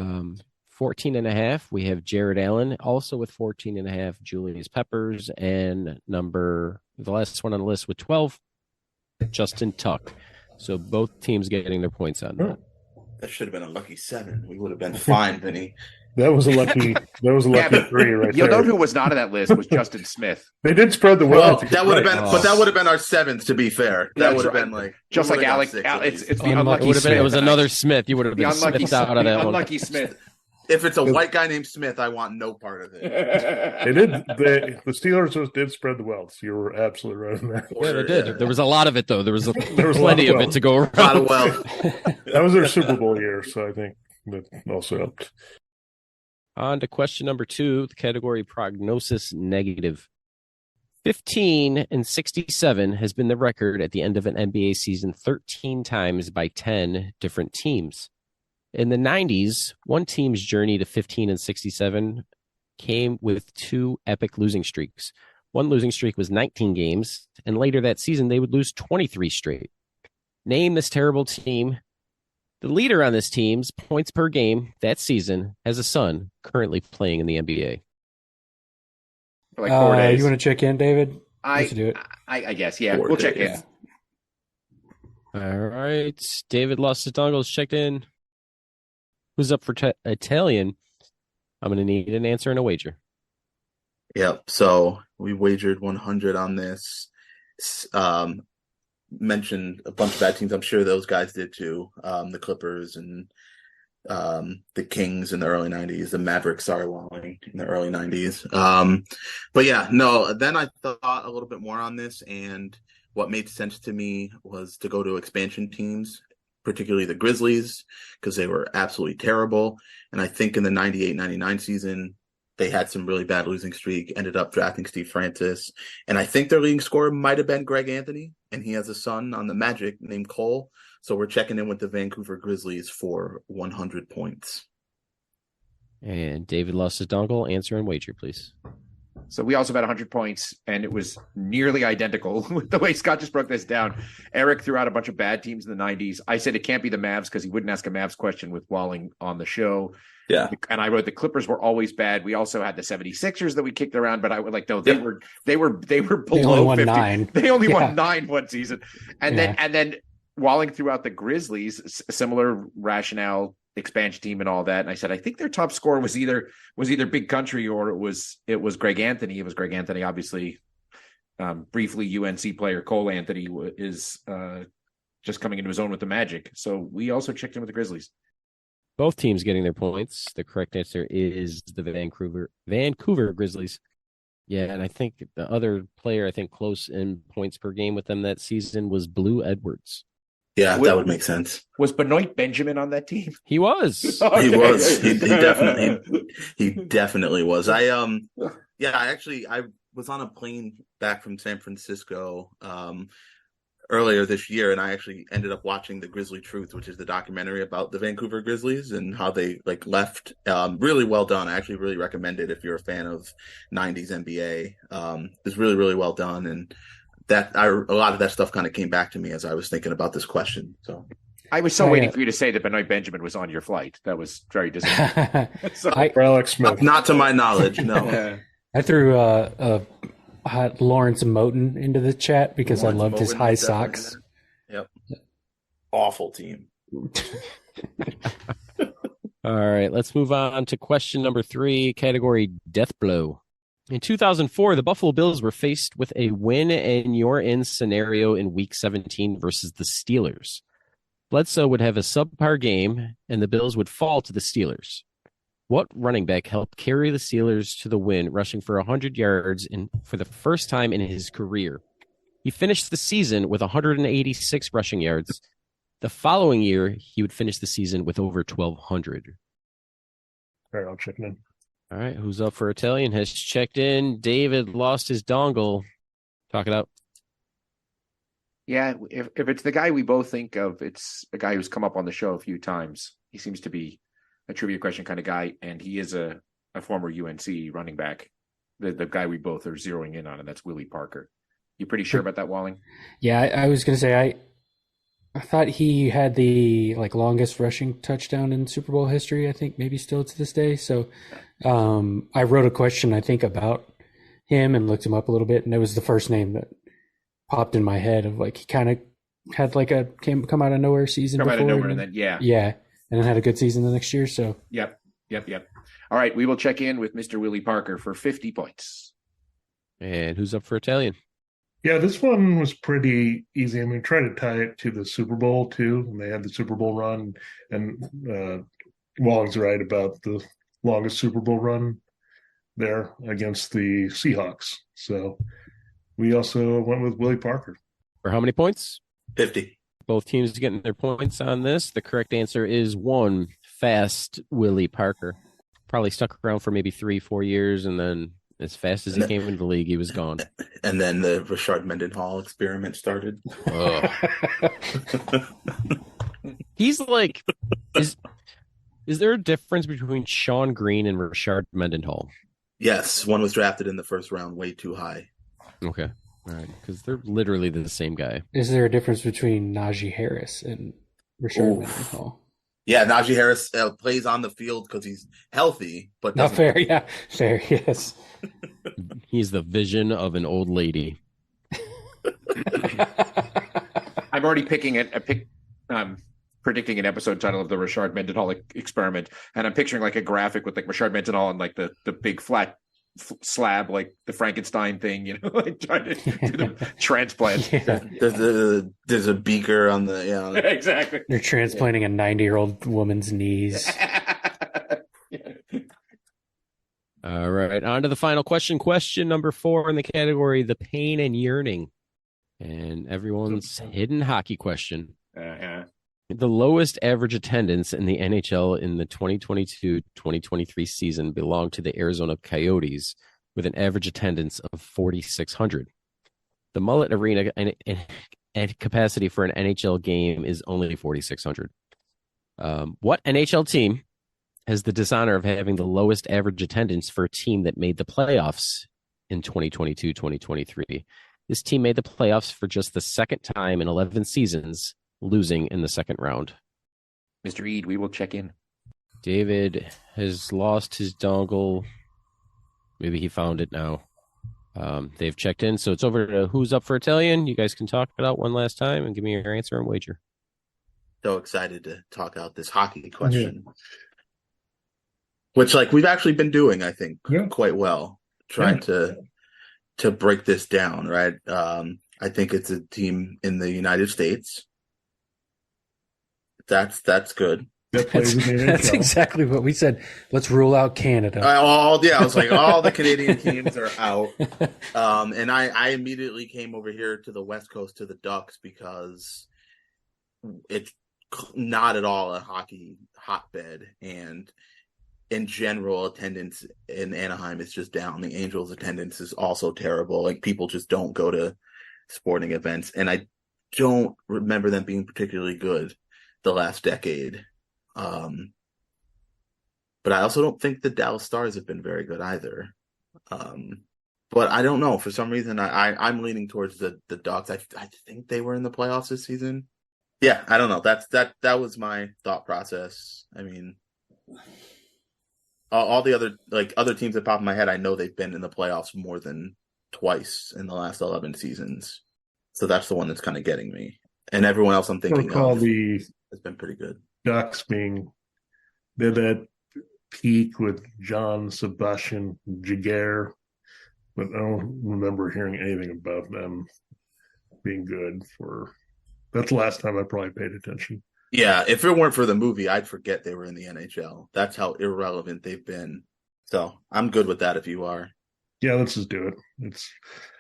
14.5, we have Jared Allen, also with 14.5, Julius Peppers, and the last one on the list with 12, Justin Tuck. So both teams getting their points on that. That should have been a lucky 7. We would have been fine, Vinny. That was a lucky 3 right You'll there. know who was not on that list was Justin Smith. They did spread the Well, wealth. that would have been, but that would have been our 7th. To be fair, that would have been like just we like would've got Alex. 6 at It's least. the unlucky Smith. It was another Smith. You would have The been unlucky Smithed out of that one. unlucky Smith. If it's a white guy named Smith, I want no part of it. The Steelers did spread the wealth. So you were absolutely right on that. Yeah, they did. Yeah. There was a lot of it, though. There was was a lot plenty of of it wealth. to go around. A lot of wealth. That was their Super Bowl year, so I think that also helped. On to question number 2, the category prognosis negative. 15-67 has been the record at the end of an NBA season 13 times by 10 different teams. In the 90s, one team's journey to 15-67 came with 2 epic losing streaks. One losing streak was 19 games, and later that season they would lose 23 straight. Name this terrible team. The leader on this team's points per game that season has a son currently playing in the NBA. For like 4 days. You want to check in, David? I do it. I guess, yeah. 4 We'll check days. in. All right. David lost his dongles, checked in. Who's up for Italian? I'm going to need an answer and a wager. Yep. So we wagered 100 on this. Mentioned a bunch of bad teams. I'm sure those guys did too. The Clippers and the Kings in the early 90s, the Mavericks, in the early 90s. But yeah, no, then I thought a little bit more on this, and what made sense to me was to go to expansion teams, particularly the Grizzlies, because they were absolutely terrible. And I think in the 98-99 season, they had some really bad losing streak, ended up drafting Steve Francis. And I think their leading scorer might have been Greg Anthony, and he has a son on the Magic named Cole. So we're checking in with the Vancouver Grizzlies for 100 points. And David lost his dongle. Answer and wager, please. So we also bet 100 points, and it was nearly identical with the way Scott just broke this down. Eric threw out a bunch of bad teams in the 90s. I said it can't be the Mavs because he wouldn't ask a Mavs question with Walling on the show. Yeah. And I wrote the Clippers were always bad. We also had the 76ers that we kicked around, but I would like, no, they were below 50. 9. They only won 9 one season. And then Walling threw out the Grizzlies, similar rationale, expansion team and all that. And I said, I think their top scorer was either Big Country or it was Greg Anthony. It was Greg Anthony, obviously. Briefly UNC player Cole Anthony is just coming into his own with the Magic. So we also checked in with the Grizzlies. Both teams getting their points. The correct answer is the Vancouver Grizzlies. Yeah, and I think the other player, close in points per game with them that season was Blue Edwards. Yeah, that would make sense. Was Benoit Benjamin on that team? He was. Okay. He was. He definitely was. I was on a plane back from San Francisco earlier this year, and I actually ended up watching The Grizzly Truth, which is the documentary about the Vancouver Grizzlies and how they left. Really well done. I actually really recommend it if you're a fan of 90s NBA. It's really, really well done, and a lot of that stuff kind of came back to me as I was thinking about this question. So I was waiting for you to say that Benoit Benjamin was on your flight. That was very disappointing. Alex Smith. Not to my knowledge, no. I threw Lawrence Moten into the chat because I loved his high socks. Yep. Awful team. All right, let's move on to question number 3, category Death Blow. In 2004, the Buffalo Bills were faced with a win and you're in scenario in Week 17 versus the Steelers. Bledsoe would have a subpar game, and the Bills would fall to the Steelers. What running back helped carry the Steelers to the win, rushing for 100 yards for the first time in his career? He finished the season with 186 rushing yards. The following year, he would finish the season with over 1,200. All right, I'll check in. All right, who's up for Italian has checked in. David lost his dongle. Talk it out. Yeah, if it's the guy we both think of, it's a guy who's come up on the show a few times. He seems to be a trivia question kind of guy, and he is a former UNC running back, the guy we both are zeroing in on, and that's Willie Parker. You pretty sure about that, Walling? Yeah, I was going to say, I thought he had the longest rushing touchdown in Super Bowl history, I think, maybe still to this day. So I wrote a question, I think, about him and looked him up a little bit, and it was the first name that popped in my head of he kind of had come out of nowhere season Come before. out of nowhere, and then, yeah. And then had a good season the next year. So Yep. All right, we will check in with Mr. Willie Parker for 50 points. And who's up for Italian? Yeah, this one was pretty easy. I mean, try to tie it to the Super Bowl, too. And they had the Super Bowl run. And Walling's right about the longest Super Bowl run there against the Seahawks. So we also went with Willie Parker. For how many points? 50. Both teams getting their points on this. The correct answer is 1, Fast Willie Parker. Probably stuck around for maybe 3-4 years, and then as fast as he came into the league, he was gone. And then the Rashard Mendenhall experiment started. He's is there a difference between Sean Green and Rashard Mendenhall? Yes, one was drafted in the first round way too high. Okay. All right, because they're literally the same guy. is there a difference between Najee Harris and Rashard Mendenhall? Yeah, Najee Harris plays on the field because he's healthy, but Not fair. Yeah, fair. Yes. He's the vision of an old lady. I'm already predicting an episode title of the Rashard Mendenhall experiment, and I'm picturing a graphic with Rashard Mendenhall and the big flat slab, like the Frankenstein thing, trying to do the transplant. Yeah. There's a beaker on the Exactly. They're transplanting a 90-year-old woman's knees. All right, on to the final question. Question number 4 in the category, the pain and yearning. And everyone's hidden hockey question. The lowest average attendance in the NHL in the 2022-2023 season belonged to the Arizona Coyotes with an average attendance of 4,600. The Mullet Arena and capacity for an NHL game is only 4,600. What NHL team has the dishonor of having the lowest average attendance for a team that made the playoffs in 2022-2023. This team made the playoffs for just the second time in 11 seasons, losing in the second round. Mr. Eid, we will check in. David has lost his dongle. Maybe he found it now. They've checked in, so it's over to Who's Up for Italian. You guys can talk it out one last time and give me your answer and wager. So excited to talk out this hockey question, which we've actually been doing, I think, quite well, trying to break this down. Right, I think it's a team in the United States. That's good. That's exactly what we said. Let's rule out Canada. I was like, all the Canadian teams are out. And I immediately came over here to the West Coast to the Ducks because it's not at all a hockey hotbed. And in general, attendance in Anaheim is just down. The Angels' attendance is also terrible. People just don't go to sporting events. And I don't remember them being particularly good the last decade. But I also don't think the Dallas Stars have been very good either. But I don't know. For some reason, I'm leaning towards the Ducks. I think they were in the playoffs this season. Yeah, I don't know. That was my thought process. I mean, all the other teams that pop in my head, I know they've been in the playoffs more than twice in the last 11 seasons. So that's the one that's kind of getting me. And everyone else I'm thinking of has been pretty good. Ducks they're that peak with John Sebastian Jaguar, but I don't remember hearing anything about them being good that's the last time I probably paid attention. Yeah, if it weren't for the movie, I'd forget they were in the NHL. That's how irrelevant they've been. So I'm good with that if you are. Yeah, let's just do it.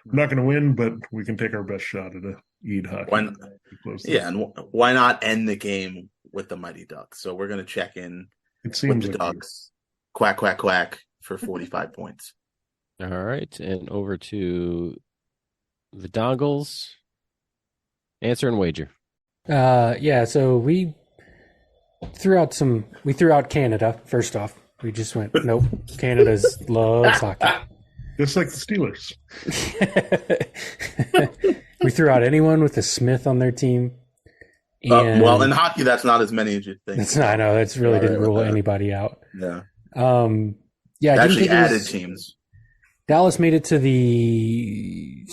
We're not going to win, but we can take our best shot at a Eid hockey. And why not end the game with the Mighty Ducks? So we're going to check in with the Ducks. Quack, quack, quack for 45 points. All right, and over to the Dongles. Answer and wager. So we threw out Canada first off. We just went, nope, Canada loves hockey. Just like the Steelers. We threw out anyone with a Smith on their team. Well, in hockey, that's not as many as you think. I know, that's really didn't rule anybody out. Yeah. It actually added teams. Dallas made it to the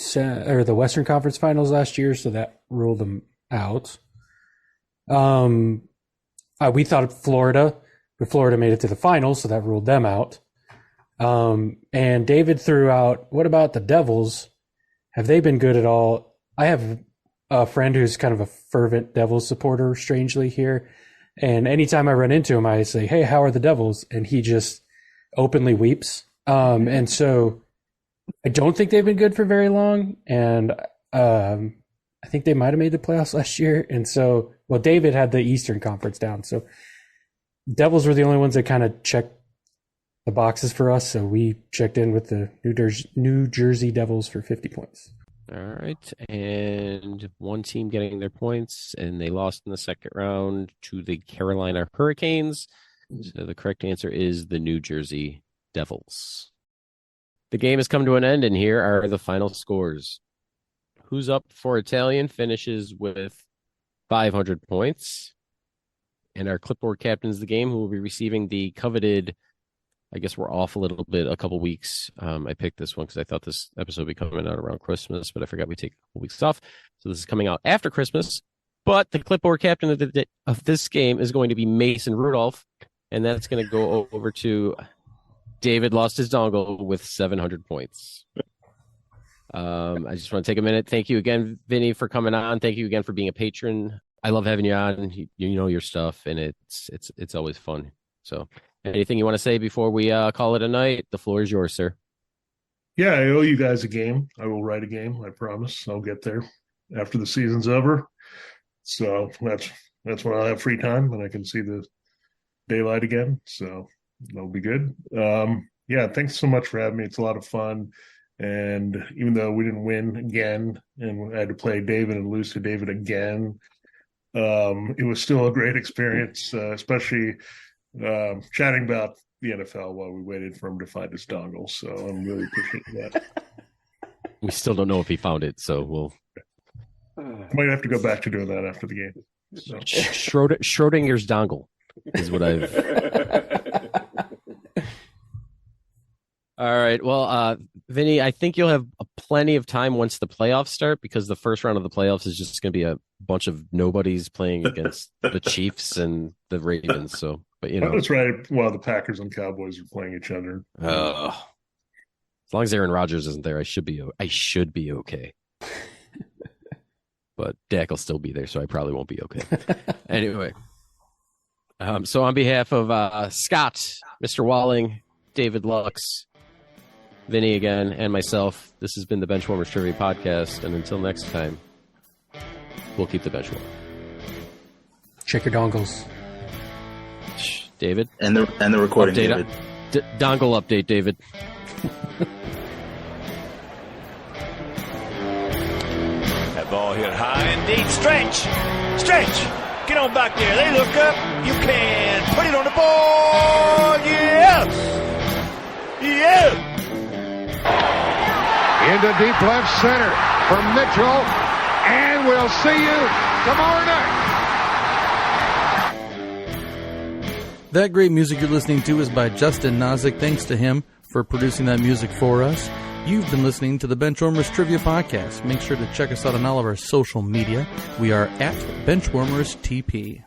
Western Conference Finals last year, so that ruled them out. We thought Florida, but Florida made it to the finals, so that ruled them out. And David threw out, what about the Devils? Have they been good at all? I have a friend who's kind of a fervent Devils supporter, strangely, here. And anytime I run into him, I say, hey, how are the Devils? And he just openly weeps. And so I don't think they've been good for very long. And I think they might have made the playoffs last year. And so, David had the Eastern Conference down. So Devils were the only ones that kind of checked the boxes for us. So we checked in with the New Jersey Devils for 50 points. All right. And one team getting their points, and they lost in the second round to the Carolina Hurricanes. So the correct answer is the New Jersey Devils. The game has come to an end, and here are the final scores. Who's Up for Italian finishes with 500 points. And our clipboard captain is the game, who will be receiving the coveted, I guess we're off a little bit, a couple weeks. I picked this one because I thought this episode would be coming out around Christmas, but I forgot we take a couple weeks off. So this is coming out after Christmas. But the clipboard captain of this game is going to be Mason Rudolph, and that's going to go over to David lost his dongle with 700 points. I just want to take a minute. Thank you again, Vinny, for coming on. Thank you again for being a patron. I love having you on. You know your stuff, and it's always fun. So anything you want to say before we call it a night? The floor is yours, sir. Yeah, I owe you guys a game. I will write a game. I promise. I'll get there after the season's over. So that's when I'll have free time and I can see the daylight again. So that'll be good. Yeah, thanks so much for having me. It's a lot of fun. And even though we didn't win again and I had to play David and lose to David again, it was still a great experience, especially chatting about the NFL while we waited for him to find his dongle. So I'm really appreciating that. We still don't know if he found it, so we'll Might have to go back to doing that after the game. So. Schrodinger's dongle is what I've. All right. Well, Vinny, I think you'll have plenty of time once the playoffs start, because the first round of the playoffs is just going to be a bunch of nobodies playing against the Chiefs and the Ravens. So, but you know, that's right. While the Packers and Cowboys are playing each other. As long as Aaron Rodgers isn't there, I should be okay. But Dak will still be there, so I probably won't be okay. Anyway, so on behalf of Scott, Mr. Walling, David Lux, Vinny again, and myself, this has been the Benchwarmers Trivia Podcast, and until next time, we'll keep the bench warm. Check your dongles. David? And the recording, update, David. Dongle update, David. That ball hit high and deep. Stretch! Get on back there. They look up. You can put it on the board. Yes! Into deep left center for Mitchell. And we'll see you tomorrow night. That great music you're listening to is by Justin Nozick. Thanks to him for producing that music for us. You've been listening to the Benchwarmers Trivia Podcast. Make sure to check us out on all of our social media. We are at BenchwarmersTP.